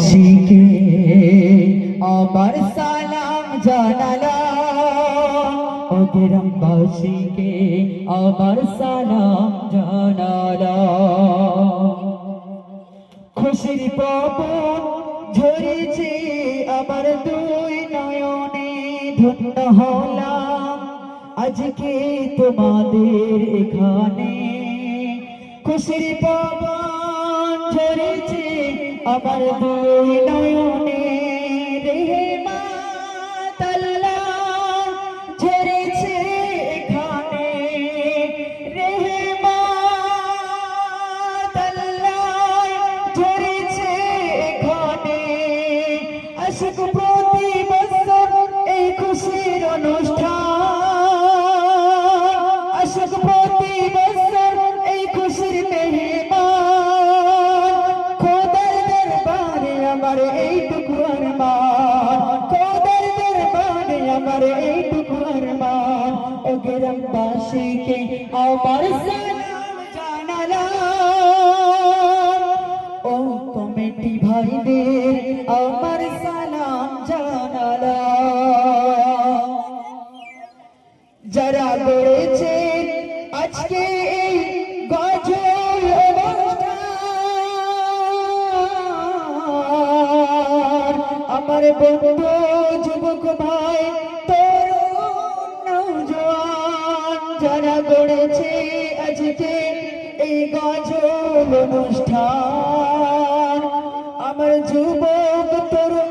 শিখে আমার সালাম জানালাম ও গ্রামবাসীকে আমার সালাম জানালাম। খুশির পবন ঝরেছে আমার দুই নয়নে, ধন্য হলাম আজকে তোমাদের এখানে। খুশির পবন ঝরেছে আমার দুই নয়নে, রেহমত আল্লাহ ঝরেছে এখানে, রেহমত আল্লাহ ঝরেছে এখানে। আশিক প্রতি বছর এই খুশির অনুষ্ঠান, আশিক প্রতি বছর এই খুশির মেহমান। খোদার দরবারে আমার এইটুকু আরমান, খোদার দরবারে আমার এইটুকু আরমান। ও গ্রামবাসীকে আমার সালাম জানালাম, ও কমিটি ভাইদের আমার সালাম জানালাম। যারা গড়েছে আজকে এই গজল অনুষ্ঠান, আমার বন্ধু যুবক ভাই তরুণ নওজোয়ান, যারা গড়েছে আজকে এই গজল অনুষ্ঠান, আমার যুবক তরুণ